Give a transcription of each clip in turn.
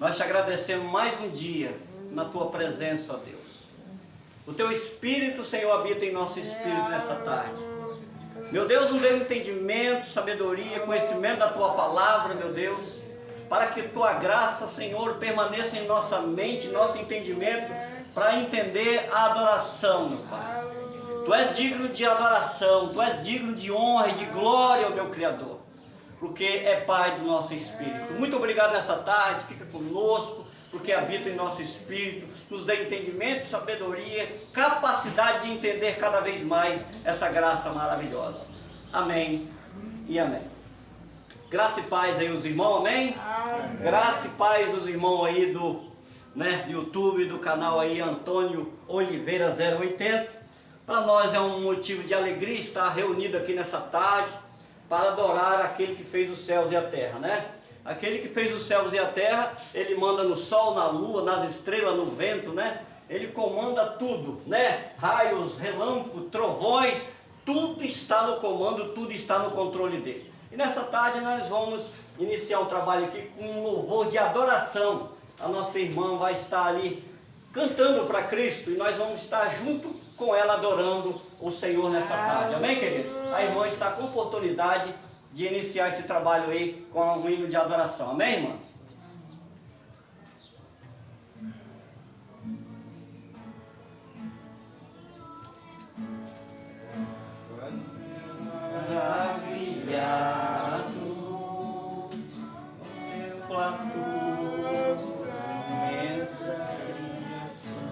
Nós te agradecemos mais um dia na tua presença, ó Deus. O teu Espírito, Senhor, habita em nosso espírito nessa tarde. Meu Deus, nos dê entendimento, sabedoria, conhecimento da tua palavra, meu Deus, para que tua graça, Senhor, permaneça em nossa mente, em nosso entendimento, para entender a adoração, meu Pai. Tu és digno de adoração, tu és digno de honra e de glória, meu Criador, porque é Pai do nosso espírito. Muito obrigado nessa tarde, fica conosco, porque habita em nosso espírito, nos dê entendimento, sabedoria, capacidade de entender cada vez mais essa graça maravilhosa. Amém e amém. Graça e paz aí os irmãos, amém? Amém. Graça e paz os irmãos aí do YouTube, do canal aí Antônio Oliveira 080. Para nós é um motivo de alegria estar reunido aqui nessa tarde para adorar aquele que fez os céus e a terra, né? Aquele que fez os céus e a terra, ele manda no sol, na lua, nas estrelas, no vento, né? Ele comanda tudo, né? Raios, relâmpagos, trovões, tudo está no comando, tudo está no controle dele. E nessa tarde nós vamos iniciar um trabalho aqui com um louvor de adoração. A nossa irmã vai estar ali cantando para Cristo e nós vamos estar junto com ela adorando o Senhor nessa tarde. Amém, querido? A irmã está com oportunidade de iniciar esse trabalho aí com um hino de adoração. Amém, irmãs? Maravilhado, contempla a tua imensa criação.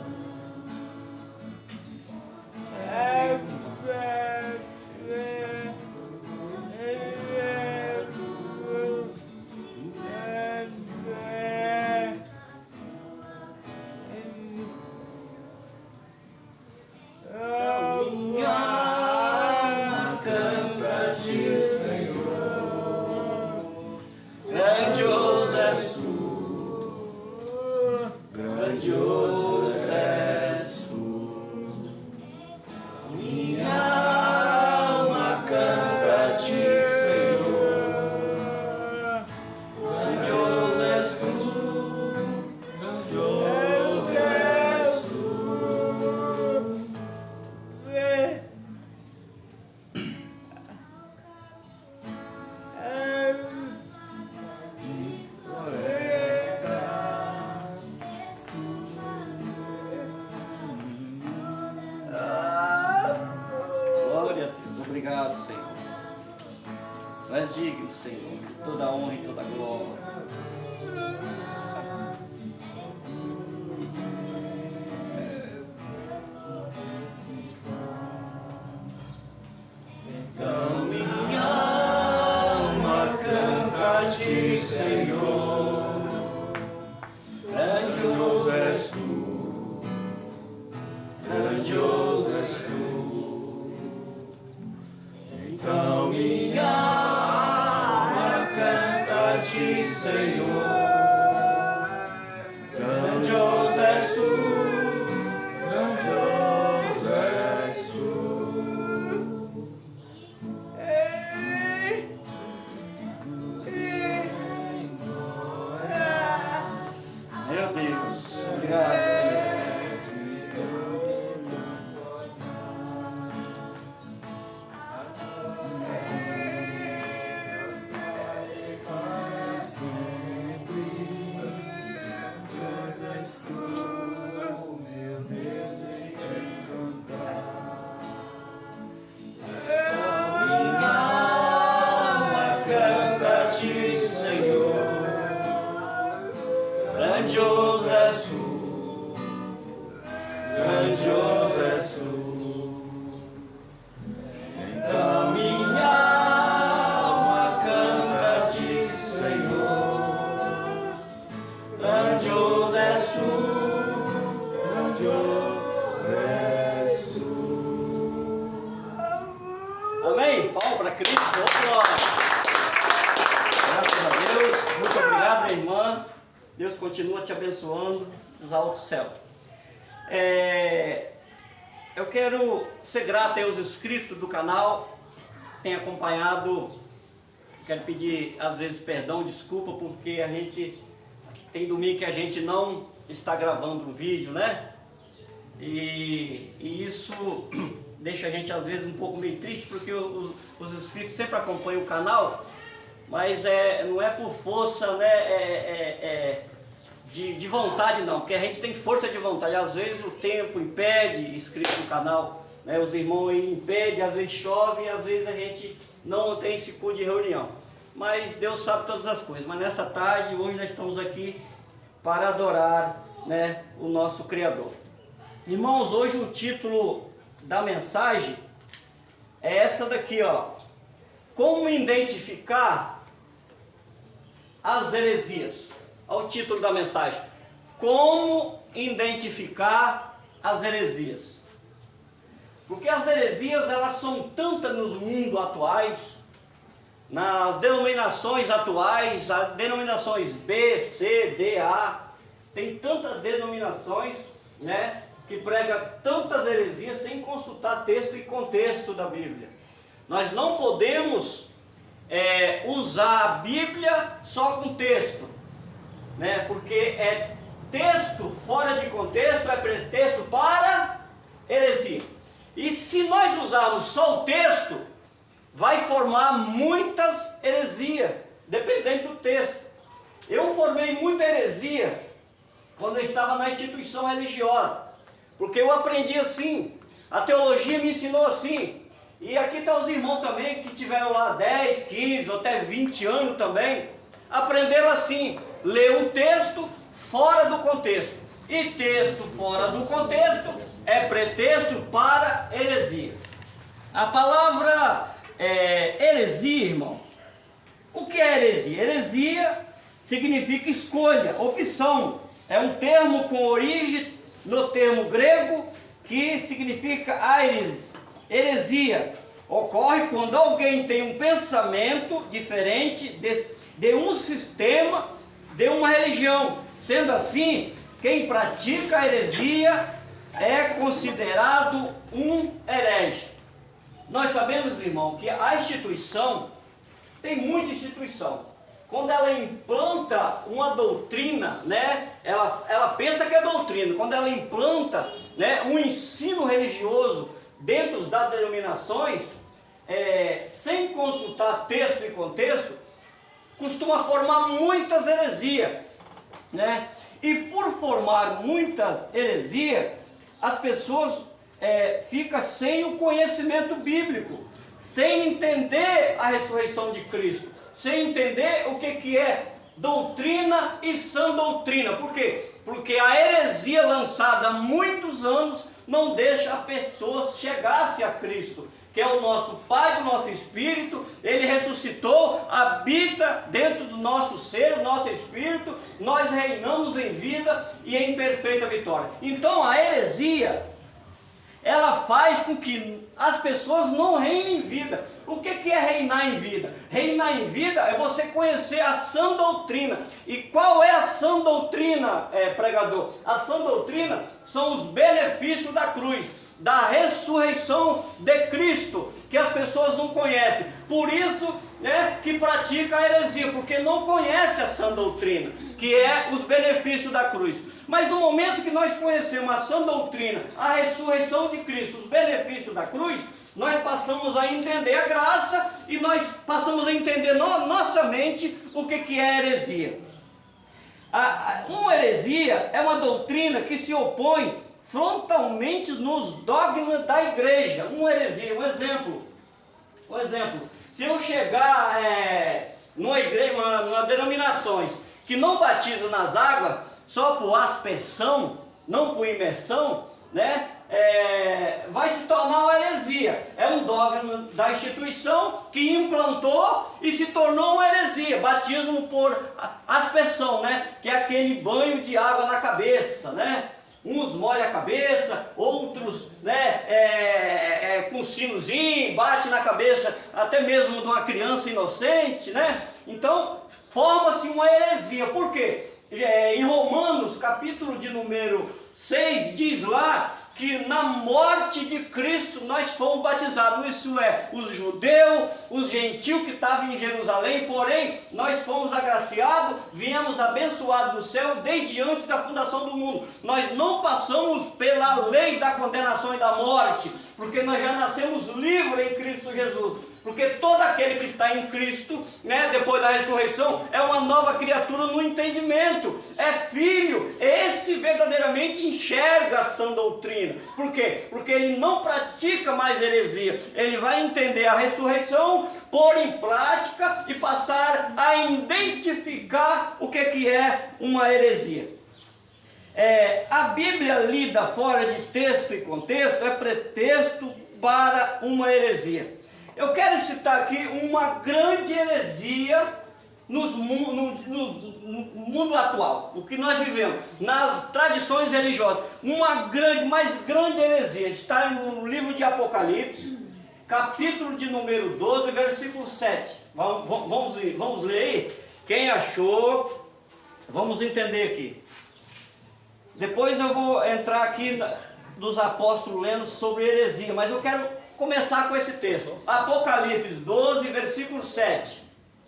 Amém? Palmas para Cristo. Graças a Deus. Muito obrigado, minha irmã. Deus continua te abençoando dos altos céus. Eu quero ser grato aos inscritos do canal, tem acompanhado. Quero pedir às vezes perdão, desculpa, porque a gente Tem domingo que a gente não está gravando o vídeo, né? E isso deixa a gente às vezes um pouco meio triste, porque os inscritos sempre acompanham o canal, mas não é por força, né, de vontade não, porque a gente tem força de vontade. Às vezes o tempo impede inscrito no canal, né? Os irmãos aí impedem, às vezes chove, às vezes a gente não tem esse culto de reunião. Mas Deus sabe todas as coisas. Mas nessa tarde, hoje nós estamos aqui para adorar, né, o nosso Criador. Irmãos, hoje o título da mensagem é essa daqui, ó. Como identificar as heresias? Olha o título da mensagem. Como identificar as heresias? Porque as heresias, elas são tantas nos mundos atuais, nas denominações atuais, as denominações B, C, D, A, tem tantas denominações, né, que prega tantas heresias sem consultar texto e contexto da Bíblia. Nós não podemos usar a Bíblia só com texto, né, porque texto fora de contexto é pretexto para heresia. E se nós usarmos só o texto, vai formar muitas heresias, dependendo do texto. Eu formei muita heresia quando eu estava na instituição religiosa, porque eu aprendi assim, a teologia me ensinou assim. E aqui estão os irmãos também, que tiveram lá 10, 15 ou até 20 anos também, aprenderam assim, ler um texto fora do contexto. E texto fora do contexto é pretexto para heresia. A palavra heresia, irmão, o que é heresia? Heresia significa escolha, opção. É um termo com origem no termo grego que significa airis. Heresia ocorre quando alguém tem um pensamento diferente de um sistema, de uma religião. Sendo assim, quem pratica a heresia é considerado um herege. Nós sabemos, irmão, que a instituição, tem muita instituição. Quando ela implanta uma doutrina, né, ela pensa que é doutrina. Quando ela implanta, né, um ensino religioso dentro das denominações, sem consultar texto e contexto, costuma formar muitas heresias, né? E por formar muitas heresias, as pessoas ficam sem o conhecimento bíblico, sem entender a ressurreição de Cristo, sem entender o que é doutrina e sã doutrina. Por quê? Porque a heresia lançada há muitos anos não deixa as pessoas chegar-se a Cristo, que é o nosso Pai do nosso Espírito. Ele ressuscitou, habita dentro do nosso ser, o nosso Espírito. Nós reinamos em vida e em perfeita vitória. Então a heresia, ela faz com que as pessoas não reinem em vida. O que é reinar em vida? Reinar em vida é você conhecer a sã doutrina. E qual é a sã doutrina, pregador? A sã doutrina são os benefícios da cruz, da ressurreição de Cristo, que as pessoas não conhecem. Por isso, né, que pratica a heresia, porque não conhece a sã doutrina, que é os benefícios da cruz. Mas no momento que nós conhecemos a sã doutrina, a ressurreição de Cristo, os benefícios da cruz, nós passamos a entender a graça e nós passamos a entender nossa mente o que é heresia. Uma heresia é uma doutrina que se opõe frontalmente nos dogmas da igreja. Uma heresia, um exemplo, se eu chegar numa igreja, numa denominações que não batiza nas águas, só por aspersão, não por imersão, né, vai se tornar uma heresia. É um dogma da instituição que implantou e se tornou uma heresia. Batismo por aspersão, né, que é aquele banho de água na cabeça, né? Uns molham a cabeça, outros, né, com sinozinho, bate na cabeça até mesmo de uma criança inocente, né? Então forma-se uma heresia. Por quê? Em Romanos, capítulo de número 6, diz lá que na morte de Cristo nós fomos batizados, isso é, os judeus, os gentios que estavam em Jerusalém, porém nós fomos agraciados, viemos abençoados do céu desde antes da fundação do mundo. Nós não passamos pela lei da condenação e da morte, porque nós já nascemos livres em Cristo Jesus. Porque todo aquele que está em Cristo, né, depois da ressurreição, é uma nova criatura no entendimento, é filho. Esse verdadeiramente enxerga a sã doutrina. Por quê? Porque ele não pratica mais heresia. Ele vai entender a ressurreição, pôr em prática e passar a identificar o que é uma heresia. A Bíblia lida fora de texto e contexto é pretexto para uma heresia. Eu quero citar aqui uma grande heresia no mundo atual, o que nós vivemos, nas tradições religiosas. Uma grande, mais grande heresia está no livro de Apocalipse, capítulo de número 12, versículo 7. Vamos ler aí? Quem achou, vamos entender aqui. Depois eu vou entrar aqui dos apóstolos lendo sobre heresia, mas eu quero começar com esse texto. Apocalipse 12, versículo 7.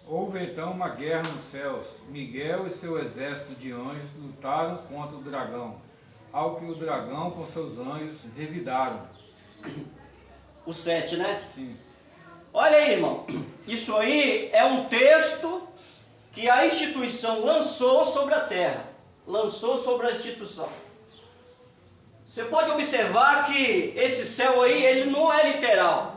Houve então uma guerra nos céus. Miguel e seu exército de anjos lutaram contra o dragão, ao que o dragão com seus anjos revidaram. O 7, né? Sim. Olha aí, irmão. Isso aí é um texto que a instituição lançou sobre a terra. Lançou sobre a instituição. Você pode observar que esse céu aí, ele não é literal.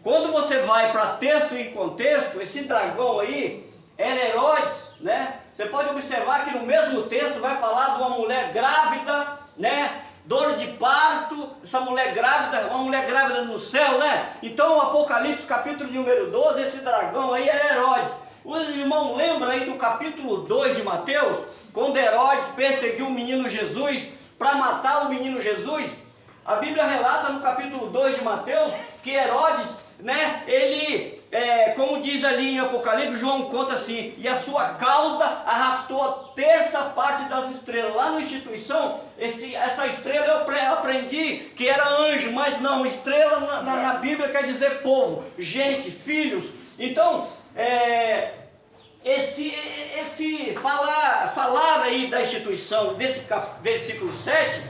Quando você vai para texto e contexto, esse dragão aí era Herodes, né? Você pode observar que no mesmo texto vai falar de uma mulher grávida, né? Dor de parto, essa mulher grávida, uma mulher grávida no céu, né? Então o Apocalipse capítulo de número 12, esse dragão aí era Herodes. Os irmãos lembram aí do capítulo 2 de Mateus, quando Herodes perseguiu o menino Jesus, para matar o menino Jesus? A Bíblia relata no capítulo 2 de Mateus que Herodes, né, ele, como diz ali em Apocalipse, João conta assim, e a sua cauda arrastou a terça parte das estrelas. Lá na instituição, essa estrela eu aprendi que era anjo, mas não, estrela na Bíblia quer dizer povo, gente, filhos. Então, esse falar aí da instituição, desse versículo 7,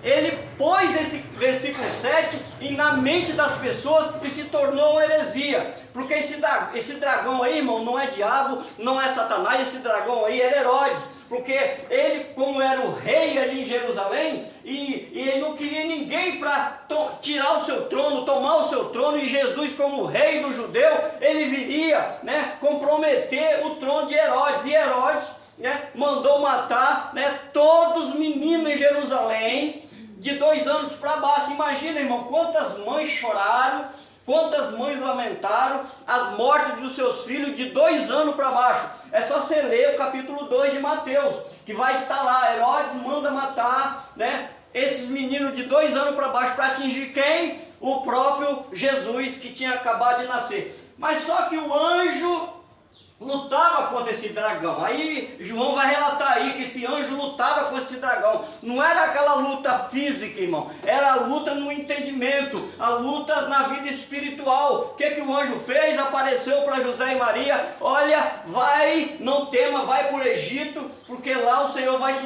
ele pôs esse versículo 7 na mente das pessoas e se tornou uma heresia. Porque esse dragão aí, irmão, não é diabo, não é Satanás, esse dragão aí era Herodes. Porque ele, como era o rei ali em Jerusalém, e ele não queria ninguém para tirar o seu trono, tomar o seu trono, e Jesus, como rei do judeu, ele viria, né, comprometer o trono de Herodes. E Herodes, né, mandou matar, né, todos os meninos em Jerusalém, de 2 anos para baixo. Imagina, irmão, quantas mães choraram, quantas mães lamentaram as mortes dos seus filhos de 2 anos para baixo. É só você ler o capítulo 2 de Mateus, que vai estar lá. Herodes manda matar, né, esses meninos de 2 anos para baixo, para atingir quem? O próprio Jesus, que tinha acabado de nascer. Mas só que o anjo lutava contra esse dragão. Aí João vai relatar aí que esse anjo lutava com esse dragão. Não era aquela luta física, irmão, era a luta no entendimento, a luta na vida espiritual. O que o anjo fez? Apareceu para José e Maria: olha, vai, não tema, vai para o Egito, porque lá o Senhor vai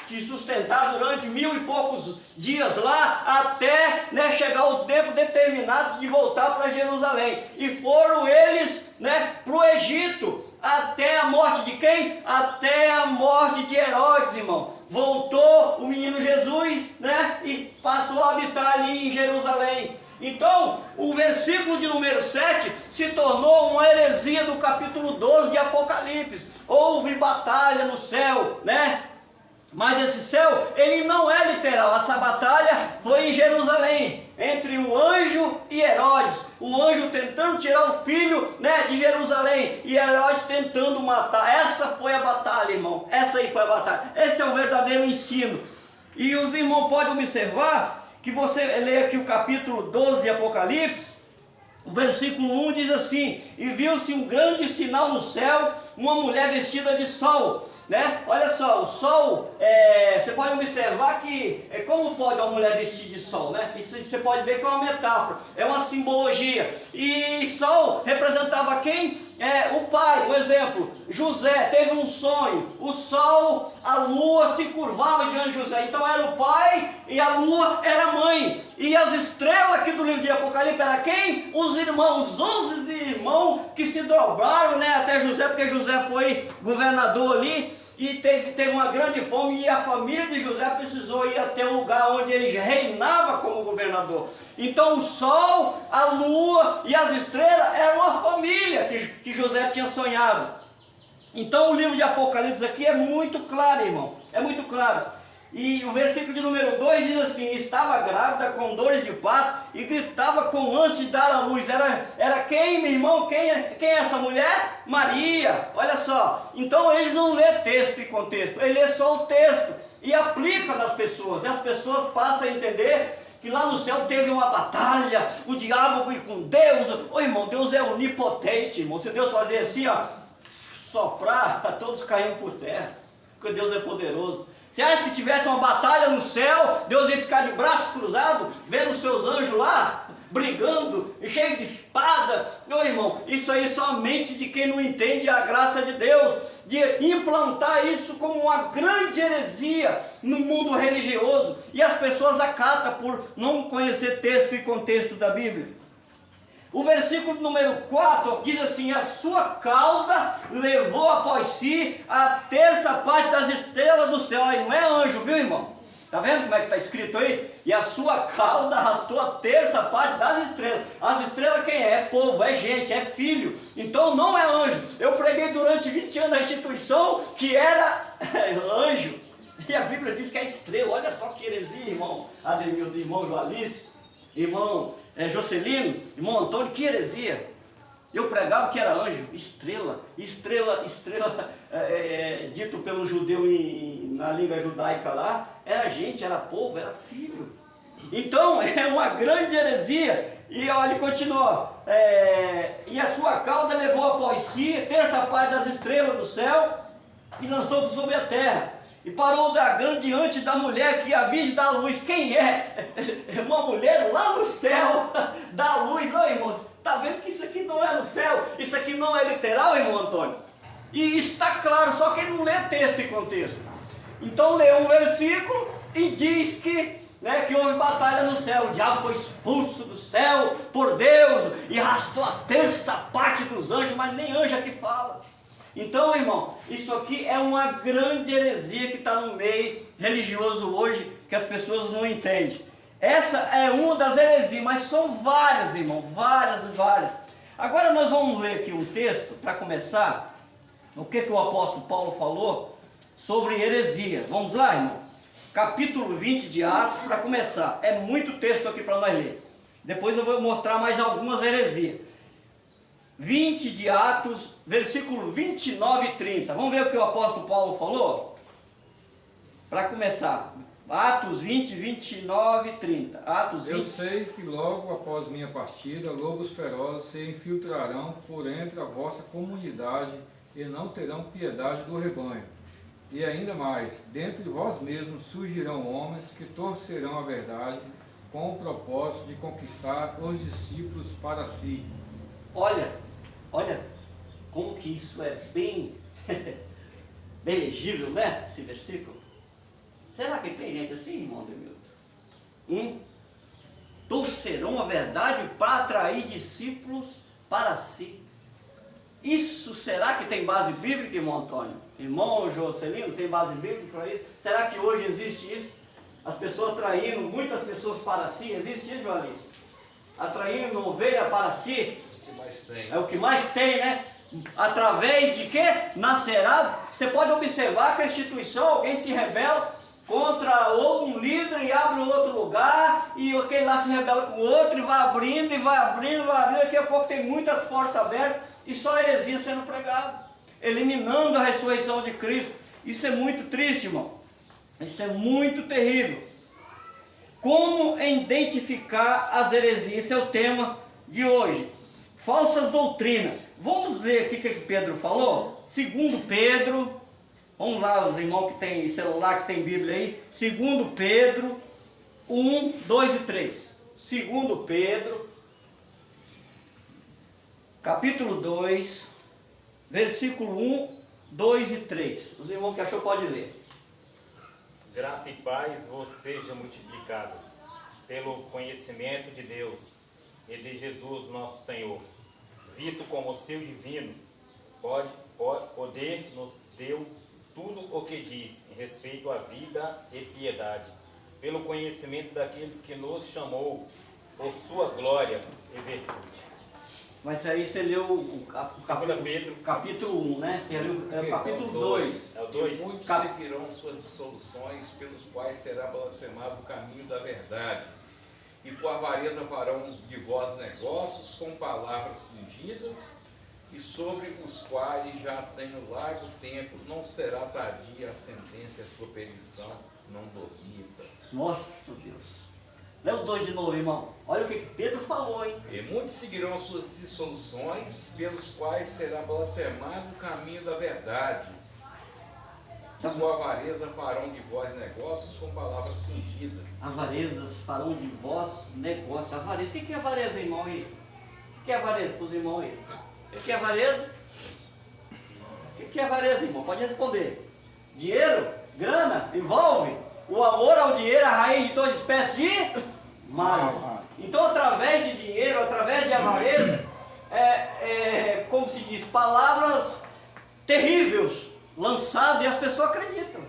te sustentar durante 1000 e poucos dias lá, até, né, chegar o tempo determinado de voltar para Jerusalém. E foram eles, né, para o Egito, até a morte de quem? Até a morte de Herodes, irmão. Voltou o menino Jesus, né, e passou a habitar ali em Jerusalém. Então, o versículo de número 7 se tornou uma heresia do capítulo 12 de Apocalipse. Houve batalha no céu, né? Mas esse céu, ele não é literal. Essa batalha foi em Jerusalém, entre o anjo e Herodes. O anjo tentando tirar o filho, né, de Jerusalém, e Herodes tentando matar. Essa foi a batalha, irmão. Essa aí foi a batalha. Esse é o verdadeiro ensino. E os irmãos podem observar que você lê aqui o capítulo 12 de Apocalipse, o versículo 1 diz assim: e viu-se um grande sinal no céu, uma mulher vestida de sol, né? Olha só, o sol, você pode observar que, como pode uma mulher vestir de sol, né? Isso você pode ver que é uma metáfora, é uma simbologia. E sol representava quem? O pai. Um exemplo, José teve um sonho, o sol, a lua se curvava diante de José, então era o pai e a lua era a mãe. E as estrelas aqui do livro de Apocalipse era quem? Os irmãos, os 11 irmãos que se dobraram, né, até José, porque José foi governador ali e teve uma grande fome, e a família de José precisou ir até o lugar onde ele reinava como governador. Então o sol, a lua e as estrelas eram uma família que José tinha sonhado. Então o livro de Apocalipse aqui é muito claro, irmão, é muito claro. E o versículo de número 2 diz assim: estava grávida com dores de parto e gritava com ânsia de dar à luz. Era quem, meu irmão? Quem é essa mulher? Maria. Olha só, então eles não lê texto e contexto, ele lê só o texto e aplica nas pessoas, e as pessoas passam a entender que lá no céu teve uma batalha, o diabo foi com Deus. Ô irmão, Deus é onipotente, irmão. Se Deus fazer assim, ó, soprar, todos caíam por terra, porque Deus é poderoso. Você acha que tivesse uma batalha no céu, Deus ia ficar de braços cruzados, vendo os seus anjos lá, brigando, cheio de espada? Meu irmão, isso aí é somente de quem não entende a graça de Deus, de implantar isso como uma grande heresia no mundo religioso, e as pessoas acatam por não conhecer texto e contexto da Bíblia. O versículo número 4 diz assim: a sua cauda levou após si a terça parte das estrelas do céu. Aí não é anjo, viu, irmão? Está vendo como é que está escrito aí? E a sua cauda arrastou a terça parte das estrelas. As estrelas quem é? É povo, é gente, é filho. Então não é anjo. Eu preguei durante 20 anos a instituição que era anjo. E a Bíblia diz que é estrela. Olha só que heresia, irmão Ademildo, irmão Joalice, irmão Jocelino, irmão Antônio, que heresia. Eu pregava que era anjo, estrela, dito pelo judeu na língua judaica lá, era gente, era povo, era filho. Então é uma grande heresia. E olha, ele continua, e a sua cauda levou após si terça parte das estrelas do céu e lançou sobre a terra. E parou o dragão diante da mulher que havia de dar luz. Quem é? Uma mulher lá no céu dá luz. Ô irmãos, está vendo que isso aqui não é no céu? Isso aqui não é literal, irmão Antônio? E está claro, só que ele não lê texto e contexto. Então lê um versículo e diz que houve batalha no céu. O diabo foi expulso do céu por Deus e arrastou a terça parte dos anjos, mas nem anjo aqui fala. Então, irmão, isso aqui é uma grande heresia que está no meio religioso hoje, que as pessoas não entendem. Essa é uma das heresias, mas são várias, irmão, várias. Agora nós vamos ler aqui um texto, para começar, o que o apóstolo Paulo falou sobre heresia. Vamos lá, irmão? Capítulo 20 de Atos, para começar. É muito texto aqui para nós ler. Depois eu vou mostrar mais algumas heresias. 20 de Atos, versículo 29 e 30. Vamos ver o que o apóstolo Paulo falou? Para começar, Atos 20, 29 e 30. Atos 20. Eu sei que logo após minha partida, lobos ferozes se infiltrarão por entre a vossa comunidade e não terão piedade do rebanho. E ainda mais, dentre vós mesmos surgirão homens que torcerão a verdade com o propósito de conquistar os discípulos para si. Olha como que isso é bem legível, né? Esse versículo. Será que tem gente assim, irmão Demilton? Torcerão a verdade para atrair discípulos para si. Isso será que tem base bíblica, irmão Antônio? Irmão Jocelino, tem base bíblica para isso? Será que hoje existe isso? As pessoas atraindo muitas pessoas para si, existe isso, Joalice? Atraindo ovelha para si? É o que mais tem, né? Através de quê? Nascerá. Você pode observar que a instituição, alguém se rebela contra ou um líder e abre outro lugar, e aquele lá se rebela com o outro e vai abrindo, daqui a pouco tem muitas portas abertas e só heresia sendo pregada, eliminando a ressurreição de Cristo. Isso é muito triste, irmão. Isso é muito terrível. Como identificar as heresias? Esse é o tema de hoje. Falsas doutrinas. Vamos ver aqui o que Pedro falou? 2 Pedro, vamos lá, os irmãos que tem celular, que tem Bíblia aí, 2 Pedro 1, 2 e 3. 2 Pedro, capítulo 2, versículo 1, 2 e 3. Os irmãos que achou pode ler. Graça e paz vos sejam multiplicadas pelo conhecimento de Deus e de Jesus nosso Senhor, visto como o seu divino poder nos deu tudo o que diz em respeito à vida e piedade, pelo conhecimento daqueles que nos chamou por sua glória e virtude. Mas aí você leu o capítulo 1, né? Você leu o capítulo 2. É o 2. Muitos seguirão suas dissoluções, pelos quais será blasfemado o caminho da verdade. E com avareza farão de vós negócios com palavras fingidas, e sobre os quais já tenho largo tempo, não será tardia a sentença e a sua perdição, não dormita. Nossa, Deus. Lê o 2 de novo, irmão. Olha o que Pedro falou, hein? E muitos seguirão suas dissoluções, pelos quais será blasfemado o caminho da verdade. E com avareza farão de vós negócios com palavras fingidas. Avarezas farão de vós negócios. Avareza. O que é avareza, irmão? Aí? O que é avareza para os irmãos aí? O que é avareza? O que é avareza, irmão? Pode responder. Dinheiro? Grana? Envolve? O amor ao dinheiro é a raiz de toda espécie de males. Então, através de dinheiro, através de avareza, como se diz, palavras terríveis lançadas e as pessoas acreditam.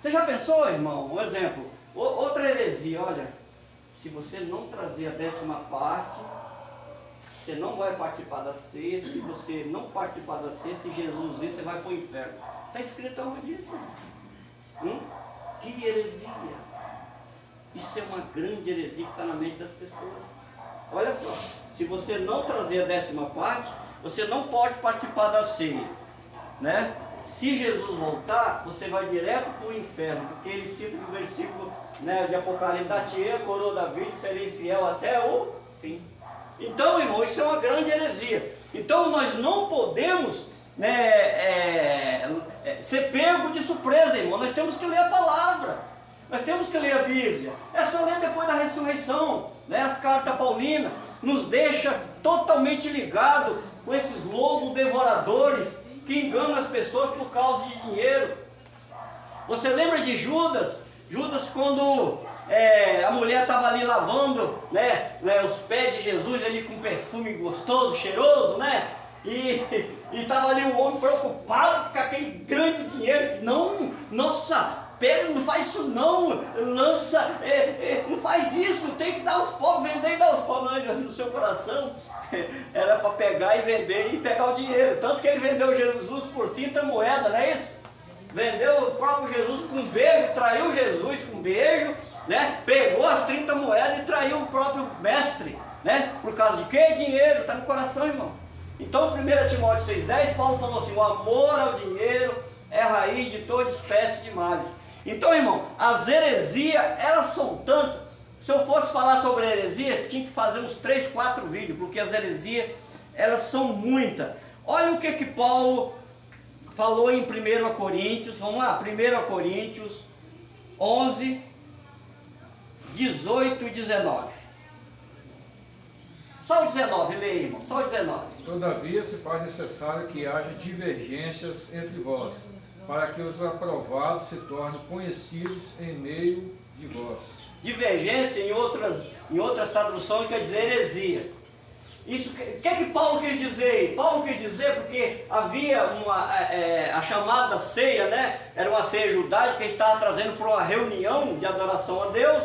Você já pensou, irmão? Um exemplo. Outra heresia, olha. Se você não trazer a 10ª parte, você não vai participar da ceia. Se você não participar da ceia, se Jesus vir, você vai para o inferno. Está escrito onde isso? Que heresia! Isso é uma grande heresia que está na mente das pessoas. Olha só, se você não trazer a 10ª parte, você não pode participar da ceia, né? Se Jesus voltar, você vai direto para o inferno, porque ele cita no versículo, né, de Apocalipse: da tia, coroa da vida, serei fiel até o fim. Então, irmão, isso é uma grande heresia. Então, nós não podemos, né, ser pego de surpresa, irmão. Nós temos que ler a palavra, nós temos que ler a Bíblia. É só ler depois da ressurreição, né? As cartas paulinas nos deixam totalmente ligados com esses lobos devoradores que enganam as pessoas por causa de dinheiro. Você lembra de Judas? Judas, quando a mulher estava ali lavando, né, os pés de Jesus ali com perfume gostoso, cheiroso, né? E estava ali o homem preocupado com aquele grande dinheiro. Não, nossa, pega, não faz isso não, lança, não faz isso, tem que dar aos pobres, vender e dar aos pobres. Não, no seu coração era para pegar e vender e pegar o dinheiro. Tanto que ele vendeu Jesus por 30 moedas, não é isso? Vendeu o próprio Jesus com beijo, traiu Jesus com beijo, né? Pegou as 30 moedas e traiu o próprio mestre, né? Por causa de quê? Dinheiro, está no coração, irmão. Então, 1 Timóteo 6,10, Paulo falou assim: o amor ao dinheiro é a raiz de toda espécie de males. Então, irmão, as heresias, elas são tantas. Se eu fosse falar sobre heresia, tinha que fazer uns 3, 4 vídeos, porque as heresias, elas são muitas. Olha o que Paulo falou em 1 Coríntios, vamos lá, 1 Coríntios 11, 18 e 19. Só o 19, leia, irmão, só o 19. Todavia se faz necessário que haja divergências entre vós, para que os aprovados se tornem conhecidos em meio de vós. Divergência, em outras traduções, quer dizer heresia. Isso, o que Paulo quis dizer? Paulo quis dizer porque havia a chamada ceia, né? Era uma ceia judaica que estava trazendo para uma reunião de adoração a Deus.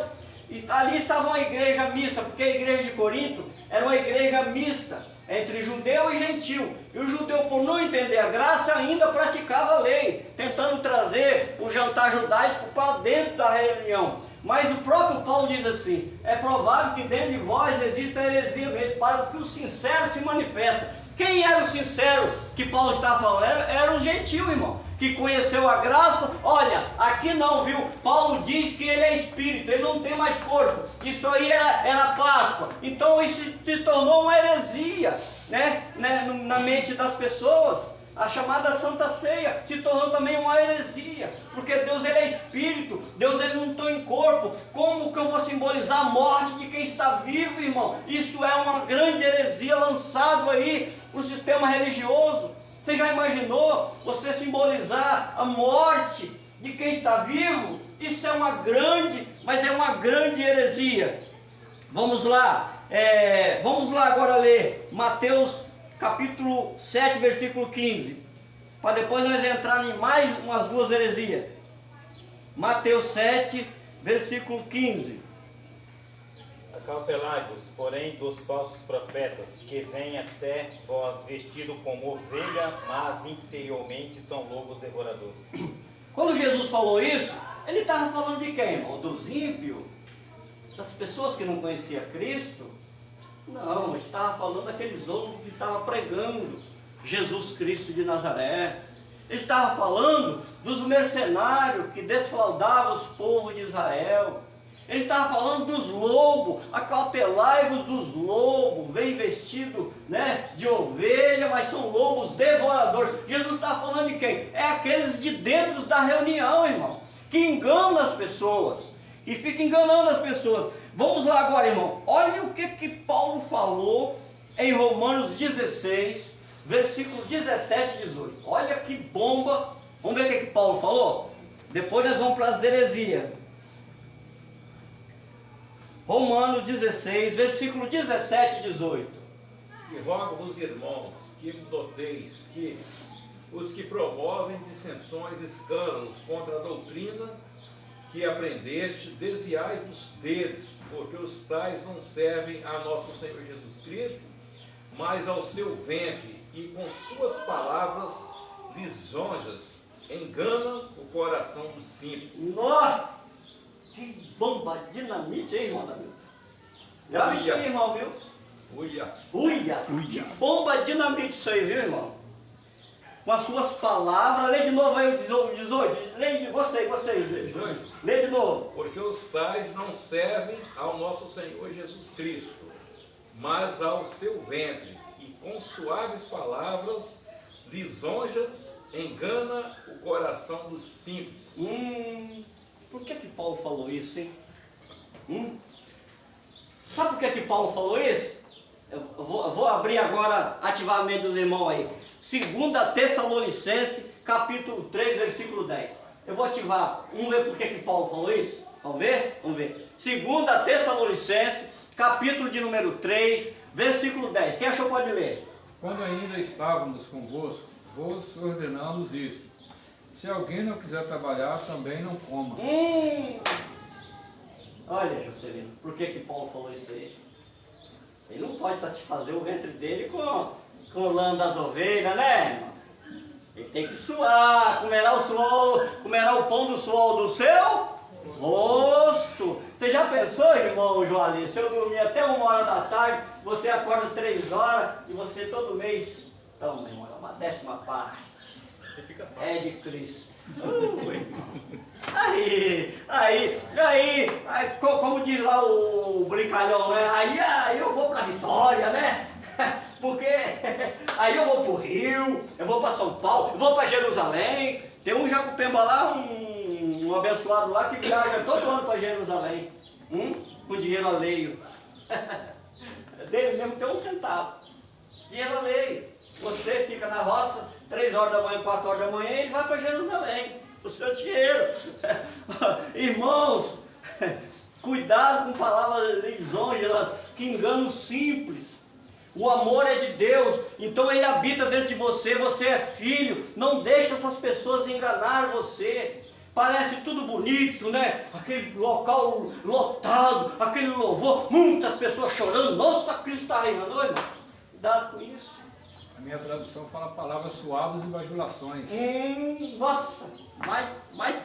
E ali estava uma igreja mista, porque a igreja de Corinto era uma igreja mista, entre judeu e gentil. E o judeu, por não entender a graça, ainda praticava a lei, tentando trazer o jantar judaico para dentro da reunião. Mas o próprio Paulo diz assim: é provável que dentro de vós exista heresia mesmo, para que o sincero se manifesta. Quem era o sincero que Paulo estava falando? Era o gentil, irmão, que conheceu a graça. Olha, aqui não, viu? Paulo diz que ele é espírito, ele não tem mais corpo. Isso aí era Páscoa. Então isso se tornou uma heresia, né, na mente das pessoas. A chamada Santa Ceia se tornou também uma heresia, porque Deus ele é espírito, Deus ele não está em corpo. Como que eu vou simbolizar a morte de quem está vivo, irmão? Isso é uma grande heresia lançado aí no sistema religioso. Você já imaginou você simbolizar a morte de quem está vivo? Isso é uma grande, mas é uma grande heresia. Vamos lá agora ler Mateus capítulo 7, versículo 15, para depois nós entrarmos em mais umas duas heresias. Mateus 7, versículo 15. Acautelai-vos, porém, dos falsos profetas, que vêm até vós vestidos como ovelha, mas interiormente são lobos devoradores. Quando Jesus falou isso, ele estava falando de quem, irmão? Dos ímpios? Das pessoas que não conheciam Cristo? Não, ele estava falando daqueles outros que estavam pregando Jesus Cristo de Nazaré. Ele estava falando dos mercenários que desfraudavam os povos de Israel. Ele estava falando dos lobos. Acautelai-vos dos lobos, vem vestido, né, de ovelha, mas são lobos devoradores. Jesus estava falando de quem? É aqueles de dentro da reunião, irmão, que enganam as pessoas e ficam enganando as pessoas. Vamos lá agora, irmão. Olha o que Paulo falou em Romanos 16, versículo 17 e 18. Olha que bomba. Vamos ver o que Paulo falou? Depois nós vamos para as heresias. Romanos 16, versículo 17 e 18. E rogo-vos, irmãos, que noteis que os que promovem dissensões e escândalos contra a doutrina que aprendeste, desviai-vos deles, porque os tais não servem a nosso Senhor Jesus Cristo, mas ao seu ventre, e com suas palavras lisonjas enganam o coração dos simples. Nossa! Que bomba, dinamite, hein, irmão Davi? Grave isso aí, irmão, viu? Uia! Que bomba, dinamite isso aí, viu, irmão? Com as suas palavras, lê de novo aí o 18. Gostei. Lê de novo. Porque os tais não servem ao nosso Senhor Jesus Cristo, mas ao seu ventre, e com suaves palavras lisonjas engana o coração dos simples. Por que Paulo falou isso, hein? Sabe por que Paulo falou isso? Eu vou abrir agora ativamente os irmãos aí. 2 Tessalonicenses, capítulo 3, versículo 10. Eu vou ativar. Vamos ver por que Paulo falou isso? Vamos ver? 2 Tessalonicenses, capítulo de número 3, versículo 10. Quem achou pode ler. Quando ainda estávamos convosco, vos ordenamos isto: se alguém não quiser trabalhar, também não coma. Olha, Juscelino, por que Paulo falou isso aí? Ele não pode satisfazer o ventre dele com o lã das ovelhas, né, irmão? Ele tem que suar, comerá o pão do suor do seu rosto. Você já pensou, irmão Joali, se eu dormir até 1h da tarde, você acorda 3 horas e você todo mês toma, irmão, uma 10ª parte. Você fica fácil. É de Cristo. Aí, como diz lá o brincalhão, né? Aí eu vou pra Vitória, né? Porque aí eu vou pro Rio, eu vou pra São Paulo, eu vou pra Jerusalém. Tem um Jacupemba lá, um abençoado lá que viaja todo ano pra Jerusalém, com dinheiro alheio. Dele mesmo tem 1 centavo. Dinheiro alheio. Você fica na roça, 3 horas da manhã, 4 horas da manhã, e vai para Jerusalém, o seu dinheiro. Irmãos, cuidado com palavras lisonjas que enganam os simples. O amor é de Deus, então Ele habita dentro de você, você é filho. Não deixe essas pessoas enganar você. Parece tudo bonito, né? Aquele local lotado, aquele louvor, muitas pessoas chorando. Nossa, Cristo está reinando, irmão. Cuidado com isso. A minha tradução fala palavras suaves e bajulações. Nossa, mas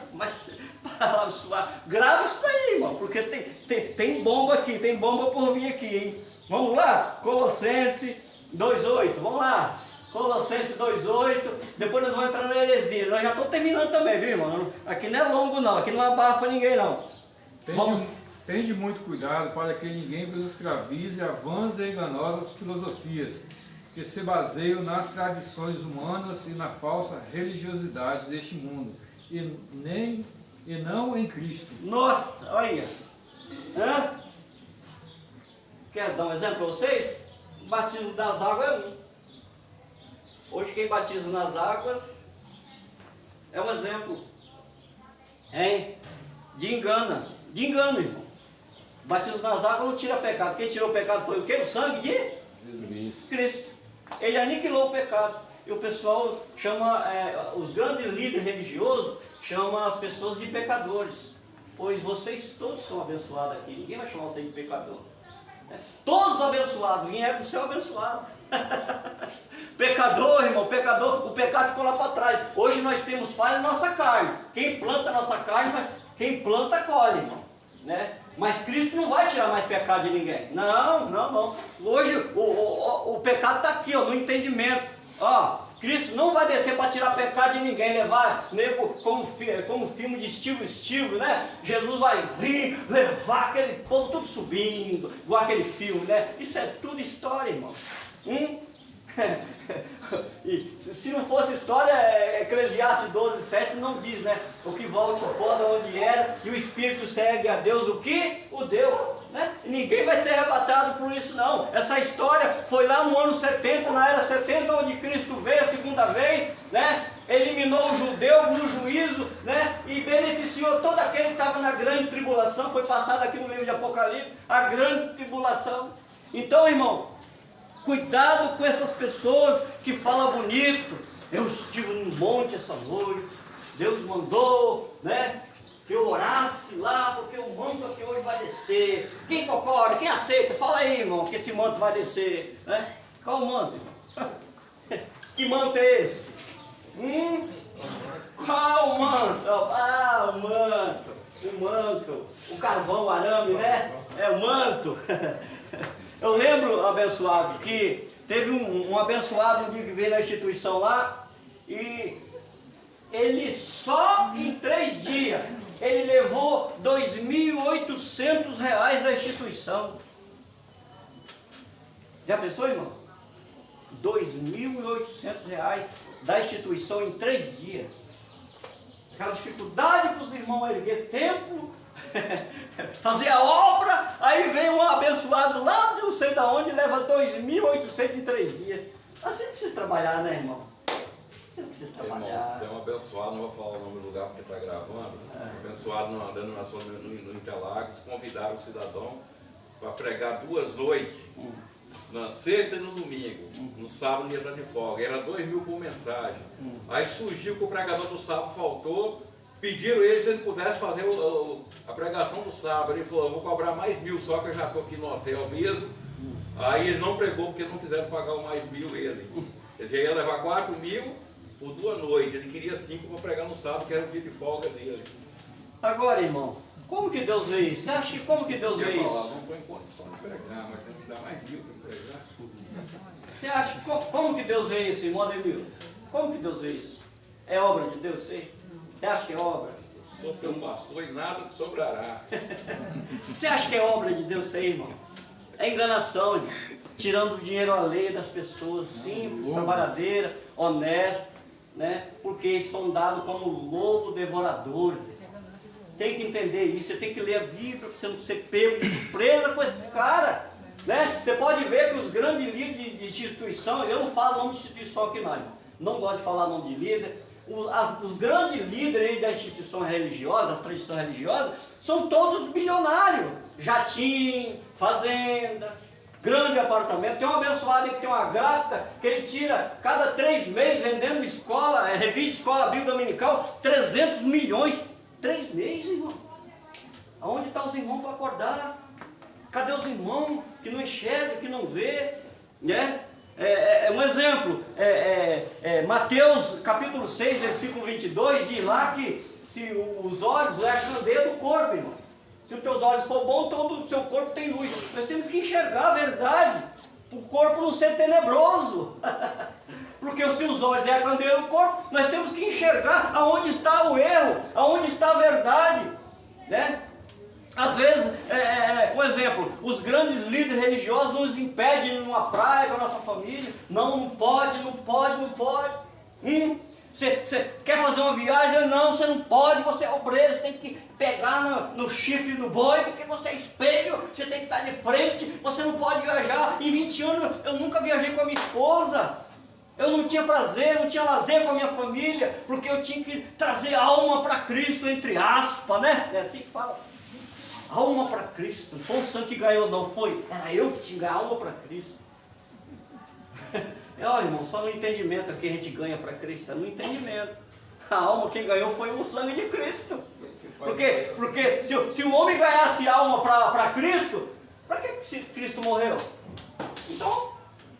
palavras suaves. Grave isso aí, irmão, porque tem bomba aqui, tem bomba por vir aqui, hein? Vamos lá, Colossenses 2,8, vamos lá. Colossenses 2,8, depois nós vamos entrar na heresia. Nós já estamos terminando também, viu, irmão? Aqui não é longo não, aqui não abafa ninguém não. Tende muito cuidado para que ninguém vos escravize a vãs e enganosas filosofias, que se baseiam nas tradições humanas e na falsa religiosidade deste mundo, e não em Cristo. Nossa, olha. Hã? Quero dar um exemplo para vocês? O batismo das águas é um. Hoje quem batiza nas águas é um exemplo, hein? De engano, irmão. O batismo nas águas não tira pecado. Quem tirou o pecado foi o quê? O sangue de Cristo. Ele aniquilou o pecado. E o pessoal chama, os grandes líderes religiosos chamam as pessoas de pecadores. Pois vocês todos são abençoados aqui. Ninguém vai chamar vocês de pecador. Todos abençoados. Vieram do céu abençoado. Pecador, irmão, pecador, o pecado ficou lá para trás. Hoje nós temos falha na nossa carne. Quem planta a nossa carne, quem planta colhe, irmão. Né? Mas Cristo não vai tirar mais pecado de ninguém. Não. Hoje o pecado está aqui, ó, no entendimento. Ó, Cristo não vai descer para tirar pecado de ninguém, levar como filme de Steve, né? Jesus vai vir, levar aquele povo tudo subindo, igual aquele filme, né? Isso é tudo história, irmão. E se não fosse história, Eclesiastes 12:7 não diz, né? O que volta o pó de onde era, e o Espírito segue a Deus o que? O Deus, né? E ninguém vai ser arrebatado por isso, não. Essa história foi lá no ano 70, na era 70, onde Cristo veio a segunda vez, né? Eliminou os judeus no juízo, né? E beneficiou todo aquele que estava na grande tribulação. Foi passado aqui no livro de Apocalipse, a grande tribulação. Então, irmão, cuidado com essas pessoas que falam bonito. Eu estive num monte essa noite, Deus mandou, né, que eu orasse lá, porque o manto aqui hoje vai descer. Quem concorda? Quem aceita? Fala aí, irmão, que esse manto vai descer, né? Qual o manto, irmão? Que manto é esse? Qual o manto? Ah, o manto, o carvão, o arame, né? É o manto. Eu lembro, abençoados, que teve um abençoado um dia que veio na instituição lá, e ele só em 3 dias, ele levou R$2.800 da instituição. Já pensou, irmão? R$2.800 da instituição em 3 dias. Aquela dificuldade para os irmãos erguer templo, fazer a obra, aí vem um abençoado lá de não sei de onde e leva 2.800 em 3 dias. Você não precisa trabalhar, né, irmão? Você não precisa trabalhar. Irmão, tem um abençoado, não vou falar o nome do lugar porque está gravando, um abençoado numa denominação no Interlagos, convidaram o cidadão para pregar 2 noites, na sexta e no domingo, no sábado ia estar de folga, era 2.000 por mensagem. Aí surgiu que o pregador do sábado faltou, pediram ele se ele pudesse fazer a pregação do sábado. Ele falou, eu vou cobrar mais 1.000, só que eu já estou aqui no hotel mesmo. Aí ele não pregou porque não quiseram pagar o mais 1.000 ele. Ele já ia levar 4.000 por 2 noites. Ele queria 5 para pregar no sábado, que era o dia de folga dele. Agora, irmão, como que Deus vê isso? Você acha que como que Deus vê isso? Não estou em condição de pregar, mas tem que dar mais 1.000 para pregar. Você acha como que Deus vê isso, irmão Ademir? Como que Deus vê isso? É obra de Deus, sei? Você acha que é obra? Sou teu pastor e nada te sobrará. Você acha que é obra de Deus, sei, irmão? É enganação, irmão. Tirando o dinheiro alheio das pessoas simples, trabalhadeiras, honestas, né? Porque eles são dados como lobo devoradores. Tem que entender isso, você tem que ler a Bíblia para você não ser pego de surpresa com esses caras. Né? Você pode ver que os grandes líderes de instituição, eu não falo nome de instituição aqui não, irmão. Não gosto de falar nome de líder. Os grandes líderes das instituições religiosas, as tradições religiosas, são todos bilionários. Jatinho, fazenda, grande apartamento. Tem um abençoado aí que tem uma gráfica que ele tira cada 3 meses vendendo escola, revista escola bíblica dominical, 300 milhões. 3 meses, irmão. Aonde estão os irmãos para acordar? Cadê os irmãos que não enxergam, que não vê? Né? Um exemplo, Mateus capítulo 6, versículo 22, diz lá que se os olhos é a candeia do corpo, irmão. Se os teus olhos for bom, todo o seu corpo tem luz. Nós temos que enxergar a verdade, para o corpo não ser tenebroso. Porque se os olhos é a candeia do corpo, nós temos que enxergar aonde está o erro, aonde está a verdade. Né? Às vezes, um exemplo. exemplo, os grandes líderes religiosos nos impedem de ir numa praia com a nossa família. Não pode, não pode, não pode. Você quer fazer uma viagem? Não, você não pode, você é obreiro, você tem que pegar no chifre do boi, porque você é espelho, você tem que estar de frente, você não pode viajar. Em 20 anos eu nunca viajei com a minha esposa. Eu não tinha prazer, não tinha lazer com a minha família, porque eu tinha que trazer alma para Cristo, entre aspas, né? É assim que fala. Alma para Cristo. Não foi o sangue que ganhou, não foi. Era eu que tinha que ganhar alma para Cristo. Olha, irmão, só no entendimento que a gente ganha para Cristo, é no entendimento. A alma quem ganhou foi o sangue de Cristo. Porque se o homem ganhasse alma para Cristo, para que Cristo morreu? Então,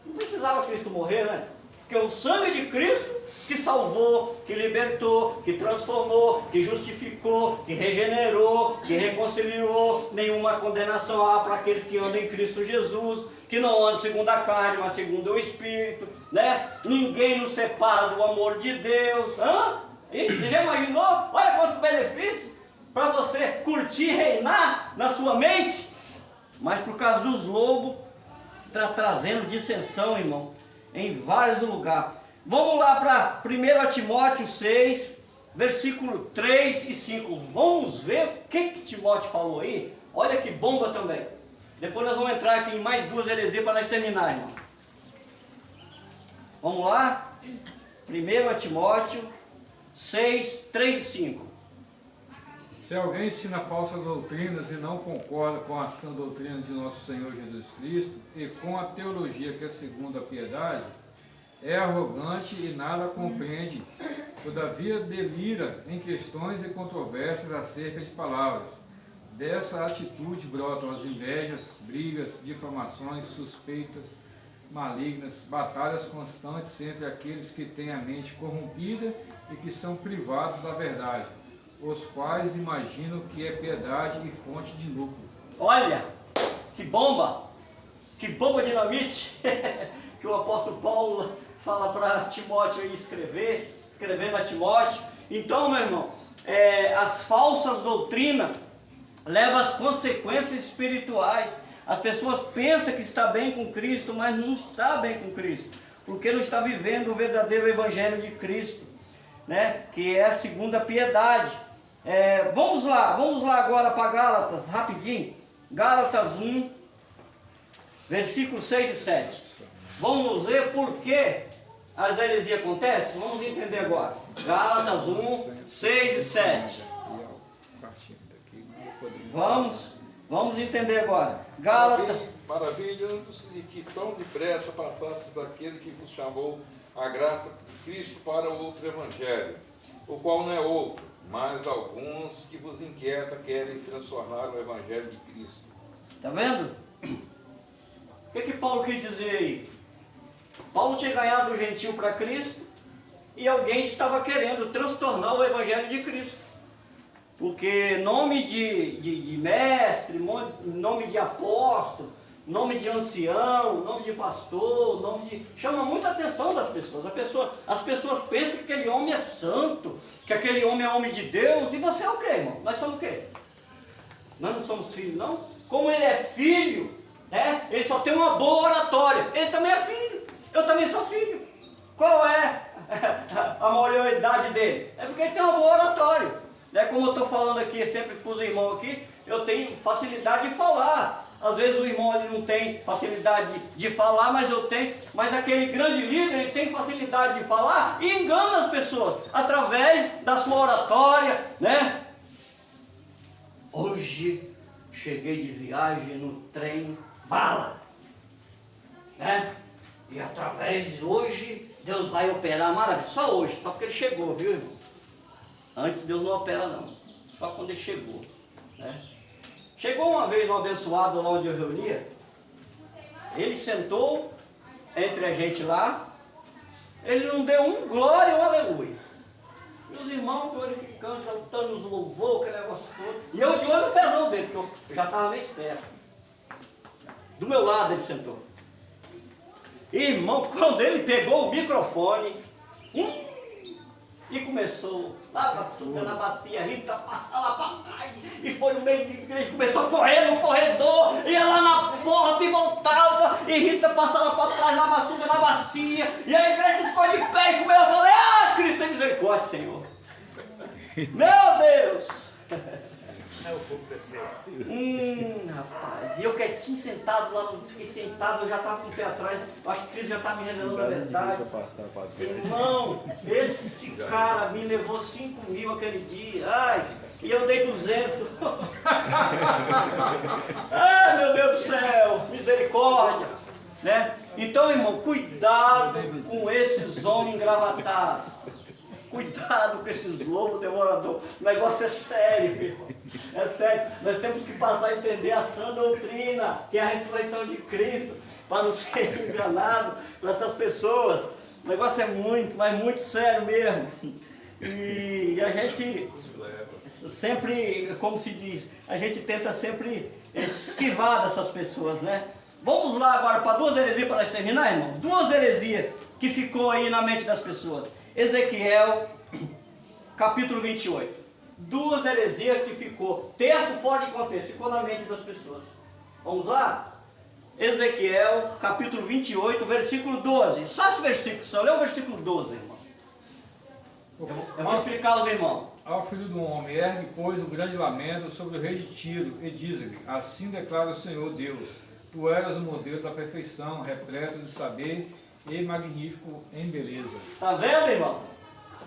não precisava Cristo morrer, né? Porque o sangue de Cristo que salvou, que libertou, que transformou, que justificou, que regenerou, que reconciliou, nenhuma condenação há para aqueles que andam em Cristo Jesus, que não andam segundo a carne, mas segundo o Espírito, né? Ninguém nos separa do amor de Deus. Você já imaginou? Olha quanto benefício para você curtir, reinar na sua mente. Mas por causa dos lobos, está trazendo dissensão, irmão, em vários lugares. Vamos lá para 1 Timóteo 6, versículo 3 e 5. Vamos ver o que Timóteo falou aí. Olha que bomba também. Depois nós vamos entrar aqui em mais duas heresias para nós terminar, irmão. Vamos lá? 1 Timóteo 6, 3 e 5. Se alguém ensina falsas doutrinas e não concorda com a sã doutrina de nosso Senhor Jesus Cristo e com a teologia que é segundo a piedade, é arrogante e nada compreende, todavia delira em questões e controvérsias acerca de palavras. Dessa atitude brotam as invejas, brigas, difamações, suspeitas, malignas, batalhas constantes entre aqueles que têm a mente corrompida e que são privados da verdade, os quais imaginam que é piedade e fonte de lucro. Olha, que bomba dinamite, que o apóstolo Paulo fala para Timóteo aí escrevendo a Timóteo. Então, meu irmão, as falsas doutrinas levam às consequências espirituais. As pessoas pensam que está bem com Cristo, mas não está bem com Cristo, porque não está vivendo o verdadeiro evangelho de Cristo, né? Que é a segunda piedade. Vamos lá agora para Gálatas, rapidinho. Gálatas 1, versículos 6 e 7. Vamos ver por que as heresias acontecem? Vamos entender agora. Gálatas 1, 6 e 7. Vamos entender agora. Gálatas. Maravilhando-se de que tão depressa passasse daquele que vos chamou a graça de Cristo para outro evangelho, o qual não é outro, mas alguns que vos inquieta querem transformar o evangelho de Cristo. Está vendo? O que Paulo quis dizer aí? Paulo tinha ganhado o gentil para Cristo e alguém estava querendo transtornar o evangelho de Cristo. Porque nome de mestre, nome de apóstolo, nome de ancião, nome de pastor, chama muita atenção das pessoas. As pessoas pensam que aquele homem é santo, que aquele homem é homem de Deus. E você é o quê, irmão? Nós somos o quê? Nós não somos filhos, não? Como ele é filho, né? Ele só tem uma boa oratória. Ele também é filho. Eu também sou filho. Qual é a maioridade dele? É porque ele tem uma boa oratória. Como eu estou falando aqui, sempre para os irmãos aqui, eu tenho facilidade de falar. Às vezes o irmão ali não tem facilidade de falar, mas eu tenho. Mas aquele grande líder, ele tem facilidade de falar e engana as pessoas através da sua oratória, né? Hoje cheguei de viagem no trem bala, né? E através de hoje Deus vai operar maravilha. Só hoje, só porque ele chegou, viu, irmão? Antes Deus não opera não, só quando ele chegou, né? Chegou uma vez um abençoado lá onde eu reunia, ele sentou entre a gente lá, ele não deu um glória ou aleluia. E os irmãos glorificando, saltando os louvores, aquele negócio todo. E eu de olho no pezão dele, porque eu já estava meio esperto. Do meu lado ele sentou. Irmão, quando ele pegou o microfone, E começou, lava açúcar na bacia, Rita passa lá para trás, e foi no meio da igreja, começou a correr no corredor, ia lá na porta e voltava, e Rita passava para trás, lava açúcar na bacia, e a igreja ficou de pé e começou, eu falei, Cristo tem misericórdia, Senhor. Meu Deus! É o fogo desceu. Rapaz, e eu quietinho sentado lá, fiquei sentado, eu já estava com o pé atrás, acho que Cristo já está me revelando a verdade. Irmão, esse cara me levou 5.000 aquele dia, ai, e eu dei 200. Ai, meu Deus do céu, misericórdia, né? Então, irmão, cuidado com esses homens engravatados. Cuidado com esses lobos devoradores. O negócio é sério, meu irmão. É sério. Nós temos que passar a entender a sã doutrina, que é a ressurreição de Cristo, para não ser enganado por essas pessoas. O negócio é muito, mas muito sério mesmo. E a gente sempre, como se diz, a gente tenta sempre esquivar dessas pessoas, né? Vamos lá agora para 2 heresias para nós terminar, irmão. 2 heresias que ficou aí na mente das pessoas. Ezequiel, capítulo 28. 2 heresias que ficou, texto fora de contexto, ficou na mente das pessoas. Vamos lá? Ezequiel, capítulo 28, versículo 12. Só esse versículo, só lê o versículo 12, irmão. Eu vou explicar aos irmãos. Ao filho do homem, ergue, pois, um grande lamento sobre o rei de Tiro, e diz-lhe, assim declara o Senhor Deus, tu eras o modelo da perfeição, repleto de saber e magnífico em beleza. Tá vendo, irmão?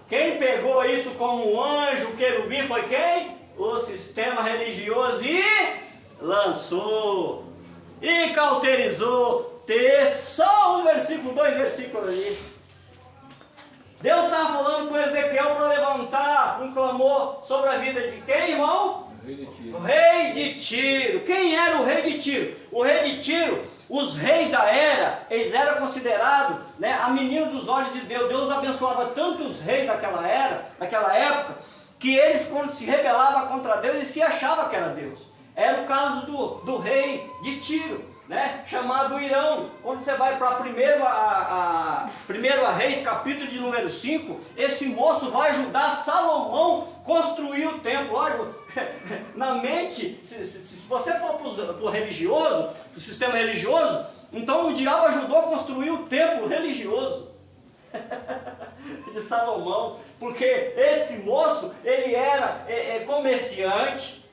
Quem pegou isso como um anjo, o querubim, foi quem? O sistema religioso e lançou, e cauterizou. Ter só um versículo, 2 versículos ali. Deus estava falando com Ezequiel para levantar um clamor sobre a vida de quem, irmão? O rei de Tiro. Quem era o rei de Tiro? O rei de Tiro, os reis da era, eles eram considerados, né, a menina dos olhos de Deus. Deus abençoava tanto os reis daquela era, daquela época, que eles, quando se rebelavam contra Deus, eles se achavam que era Deus. Era o caso do rei de Tiro, né, chamado Irão. Quando você vai para 1 Reis, capítulo de número 5, esse moço vai ajudar Salomão a construir o templo. Olha, na mente, se você for para o religioso, o sistema religioso, então o diabo ajudou a construir o templo religioso de Salomão, porque esse moço, ele era comerciante.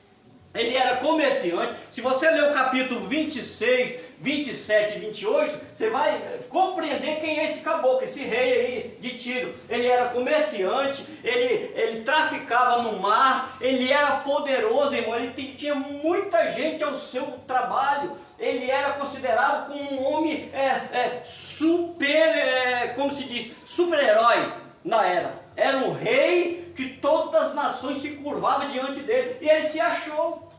Ele era comerciante. Se você ler o capítulo 26, 27 e 28, você vai compreender quem é esse caboclo, esse rei aí de Tiro. Ele era comerciante, ele traficava no mar, ele era poderoso, irmão, ele tinha muita gente ao seu trabalho. Ele era considerado como um homem como se diz, super-herói na era. Era um rei que todas as nações se curvavam diante dele. E ele se achou,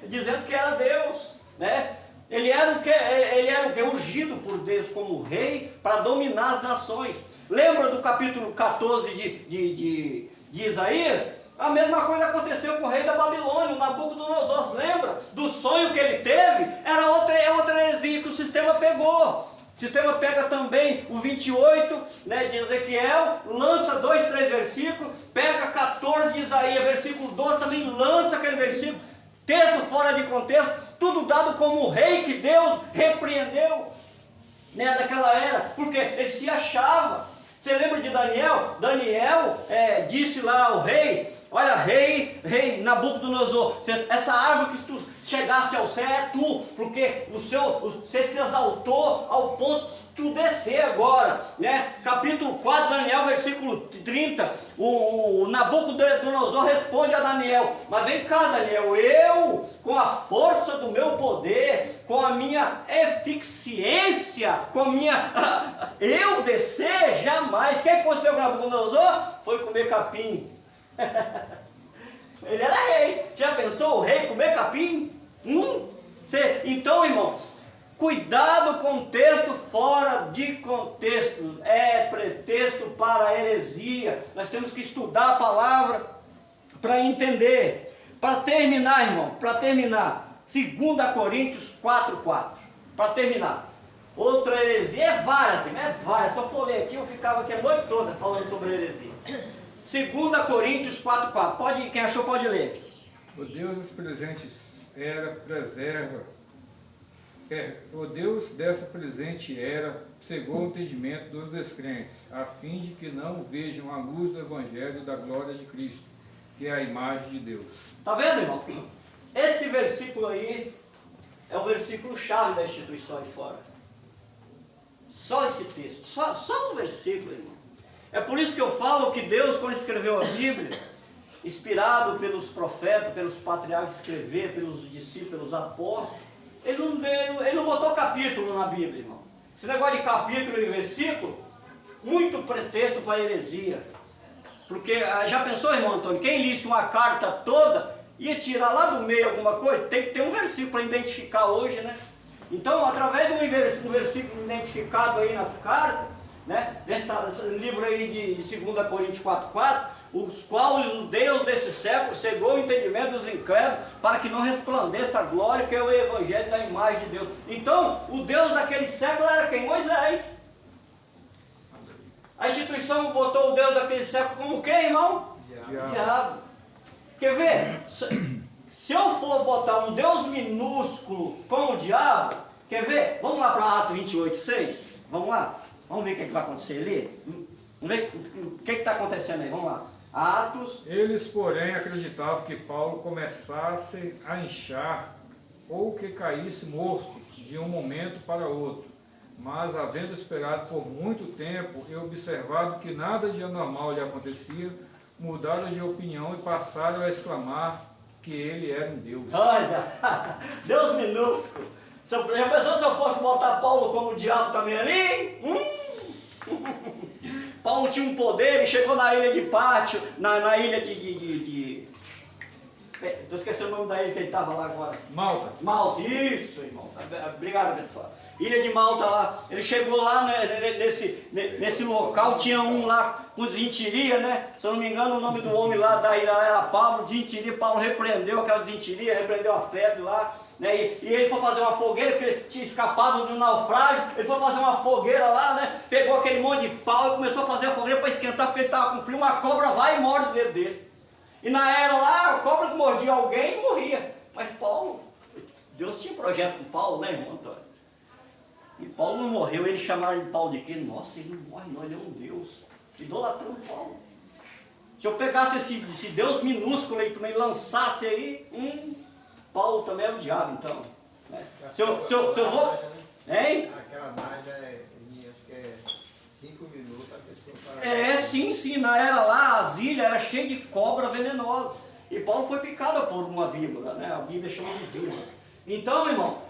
dizendo que era Deus, né? Ele era o que? Ungido por Deus como rei para dominar as nações. Lembra do capítulo 14 de Isaías? A mesma coisa aconteceu com o rei da Babilônia, o Nabucodonosor. Lembra do sonho que ele teve? Era outra heresia que o sistema pegou. O sistema pega também o 28, né, de Ezequiel, lança 2, 3 versículos, pega 14 de Isaías, versículo 12, também lança aquele versículo, texto fora de contexto, tudo dado como o rei que Deus repreendeu, né, daquela era, porque ele se achava. Você lembra de Daniel? Daniel disse lá ao rei, olha, rei Nabucodonosor, essa árvore que tu chegaste ao céu é tu, porque você se exaltou ao ponto de tu descer agora, né? Capítulo 4, Daniel, versículo 30, o Nabucodonosor responde a Daniel, mas vem cá, Daniel, eu, com a força do meu poder, com a minha eficiência, eu descer, jamais. O que aconteceu com o Nabucodonosor? Foi comer capim. Ele era rei. Já pensou o rei comer capim? Então, irmão, cuidado com o texto fora de contexto. É pretexto para a heresia. Nós temos que estudar a palavra para entender. Para terminar, irmão, 2 Coríntios 4:4. Para terminar. Outra heresia, várias. Se eu for ler aqui, eu ficava aqui a noite toda falando sobre heresia. 2 Coríntios 4:4. Pode, quem achou pode ler. O Deus dos presentes era preserva. O Deus dessa presente era cegou o entendimento dos descrentes, a fim de que não vejam a luz do Evangelho da glória de Cristo, que é a imagem de Deus. Tá vendo, irmão? Esse versículo aí é o versículo chave da instituição aí fora. Só esse texto, só um versículo, irmão. É por isso que eu falo que Deus, quando escreveu a Bíblia, inspirado pelos profetas, pelos patriarcas escrever, pelos discípulos, pelos apóstolos, ele não botou capítulo na Bíblia, irmão. Esse negócio de capítulo e versículo, muito pretexto para heresia. Porque, já pensou, irmão Antônio, quem lisse uma carta toda, ia tirar lá do meio alguma coisa? Tem que ter um versículo para identificar hoje, né? Então, através de um versículo identificado aí nas cartas, né? Nesse livro aí de 2 Coríntios 4:4, os quais o Deus desse século cegou o entendimento dos incrédulos para que não resplandeça a glória que é o Evangelho da imagem de Deus. Então, o Deus daquele século era quem? Moisés. A instituição botou o Deus daquele século como quem, irmão? Diabo. Quer ver? Se eu for botar um Deus minúsculo como o diabo, quer ver? Vamos lá para Atos 28:6? Vamos lá? Vamos ver o que vai acontecer ali? Vamos ver o que está acontecendo aí? Vamos lá. Atos. Eles, porém, acreditavam que Paulo começasse a inchar ou que caísse morto de um momento para outro. Mas, havendo esperado por muito tempo e observado que nada de anormal lhe acontecia, mudaram de opinião e passaram a exclamar que ele era um Deus. Olha, Deus minúsculo. Já pensou se eu fosse botar Paulo como diabo também ali? Paulo tinha um poder, ele chegou na ilha de Pátio, na ilha estou esquecendo o nome da ilha que ele estava lá agora. Malta. Malta, isso, irmão. Obrigado, pessoal. Ilha de Malta lá, ele chegou lá, né, nesse local, tinha um lá com desinteria, né? Se eu não me engano, o nome do homem lá da ilha era Paulo, desinteria. Paulo repreendeu aquela desinteria, repreendeu a febre lá, né? E ele foi fazer uma fogueira, porque ele tinha escapado de um naufrágio, ele foi fazer uma fogueira lá, né? Pegou aquele monte de pau e começou a fazer a fogueira para esquentar, porque ele estava com frio, uma cobra vai e morde o dedo dele. E na era lá, a cobra que mordia alguém e morria. Mas Paulo, Deus tinha projeto com Paulo, né, irmão Antônio? E Paulo não morreu, eles chamaram de Paulo de quê? Nossa, ele não morre não, ele é um Deus. Idolatrando Paulo. Se eu pegasse esse Deus minúsculo aí, também lançasse aí, Paulo também é o diabo, então. Né? Se eu vou... Hein? Aquela margem acho que é 5 minutos, a pessoa tá... Sim, na era lá, as ilhas eram cheias de cobra venenosa. E Paulo foi picado por uma víbora, né? A Bíblia chama de víbora. Então, irmão,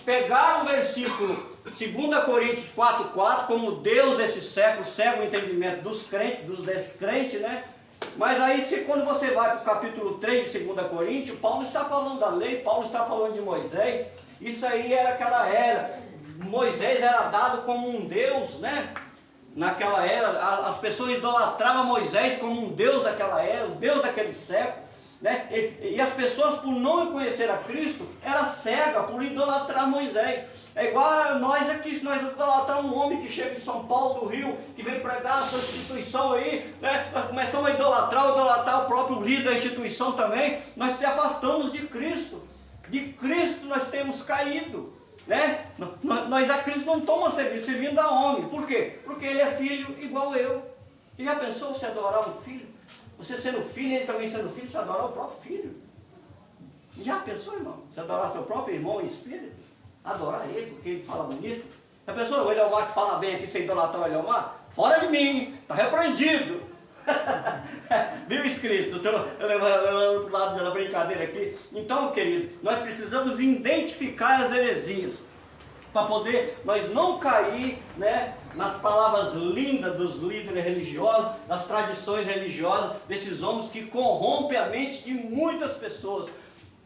pegaram o versículo 2 Coríntios 4:4 como Deus desse século cega o entendimento dos crentes, dos descrentes, né? Mas aí quando você vai para o capítulo 3 de 2 Coríntios, Paulo está falando da lei, Paulo está falando de Moisés. Isso aí era aquela era. Moisés era dado como um Deus, né? Naquela era, as pessoas idolatravam Moisés como um Deus daquela era, o Deus daquele século. Né? E as pessoas, por não conhecer a Cristo, eram cegas por idolatrar Moisés. É igual a nós aqui, se nós idolatrarmos um homem que chega de São Paulo, do Rio, que vem pregar a sua instituição aí, né? Nós começamos a idolatrar o próprio líder da instituição também, nós se afastamos de Cristo. De Cristo nós temos caído. Né? Nós a Cristo não tomamos servindo a homem. Por quê? Porque ele é filho igual eu. E já pensou você adorar um filho? Você sendo filho, ele também sendo filho, você adorar o próprio filho. Já pensou, irmão? Você adorar seu próprio irmão em espírito? Adorar ele, porque ele fala bonito? Já pensou o Eliomar que fala bem aqui, sem idolatrar o Eliomar? Fora de mim, está repreendido. Viu escrito? Estou levando para o lado da brincadeira aqui. Então, querido, nós precisamos identificar as heresias para poder nós não cair, né, nas palavras lindas dos líderes religiosos, das tradições religiosas, desses homens que corrompem a mente de muitas pessoas.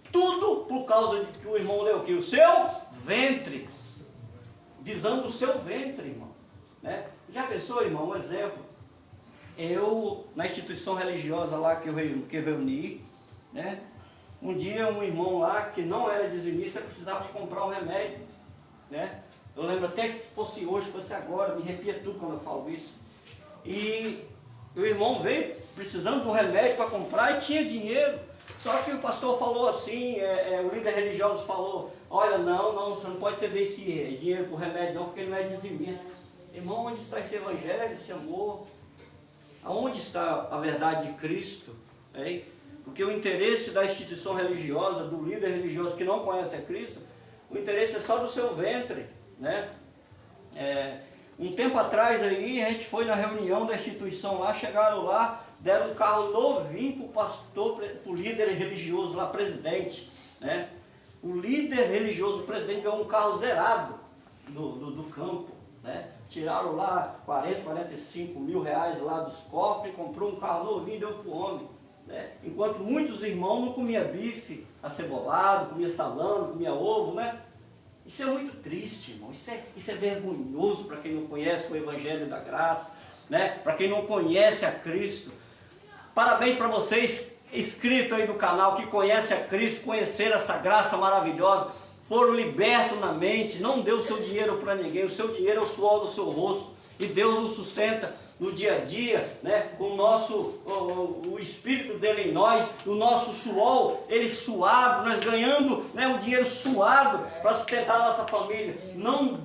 Tudo por causa de que o irmão leu aqui, o seu ventre, visando o seu ventre, irmão. Né? Já pensou, irmão, um exemplo? Eu, na instituição religiosa lá que eu reuni, né? Um dia um irmão lá que não era dizimista precisava de comprar um remédio, né? Eu lembro até que fosse hoje, fosse agora, me arrepia tudo quando eu falo isso. E E o irmão veio precisando de um remédio para comprar e tinha dinheiro. Só que o pastor falou assim, o líder religioso falou, olha, não, você não pode receber esse dinheiro por remédio não, porque ele não é dizimista. Irmão, onde está esse evangelho, esse amor? Aonde está a verdade de Cristo? Hein? Porque o interesse da instituição religiosa, do líder religioso que não conhece a Cristo, o interesse é só do seu ventre, né? Um tempo atrás aí, a gente foi na reunião da instituição lá, chegaram lá, deram um carro novinho para o pastor, para o líder religioso lá, presidente, né? O líder religioso, o presidente, ganhou um carro zerado do campo, né? Tiraram lá 40, 45 mil reais lá dos cofres, comprou um carro novinho e deu para o homem, né? Enquanto muitos irmãos não comiam bife acebolado, comia salame, comia ovo, né? Isso é muito triste, irmão. Isso é vergonhoso para quem não conhece o Evangelho da Graça, né? Para quem não conhece a Cristo. Parabéns para vocês, inscritos aí do canal, que conhecem a Cristo, conheceram essa graça maravilhosa, foram libertos na mente, não deu o seu dinheiro para ninguém, o seu dinheiro é o suor do seu rosto. E Deus nos sustenta no dia a dia, né? Com o Espírito dele em nós, o nosso suor, ele suado, nós ganhando, né, o dinheiro suado para sustentar a nossa família. Não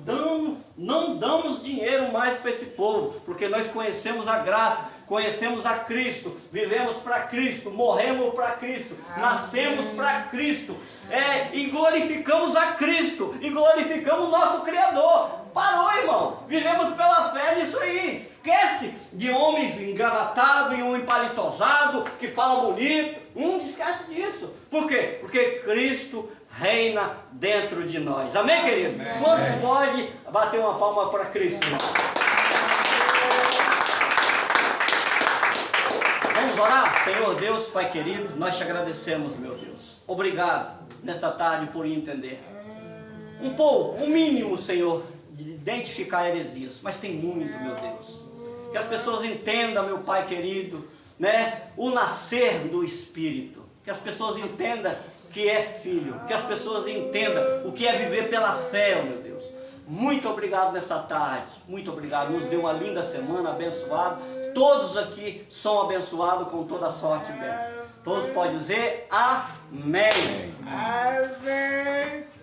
damos dinheiro mais para esse povo, porque nós conhecemos a graça, conhecemos a Cristo, vivemos para Cristo, morremos para Cristo, nascemos para Cristo, e glorificamos a Cristo, e glorificamos o nosso Criador. Parou, irmão, vivemos pela fé nisso aí. Esquece de homens engravatados, e homem palitosado, que fala bonito, esquece disso. Por quê? Porque Cristo reina dentro de nós. Amém, querido? Amém. Quantos pode bater uma palma para Cristo, irmão? Vamos orar? Senhor Deus, Pai querido, nós te agradecemos, meu Deus. Obrigado nesta tarde por entender um pouco, o mínimo, Senhor, de identificar heresias, mas tem muito, meu Deus. Que as pessoas entendam, meu Pai querido, né, o nascer do Espírito. Que as pessoas entendam que é filho. Que as pessoas entendam o que é viver pela fé, meu Deus. Muito obrigado nessa tarde. Muito obrigado. Nos deu uma linda semana, abençoado. Todos aqui são abençoados com toda a sorte e bênção. Todos podem dizer amém.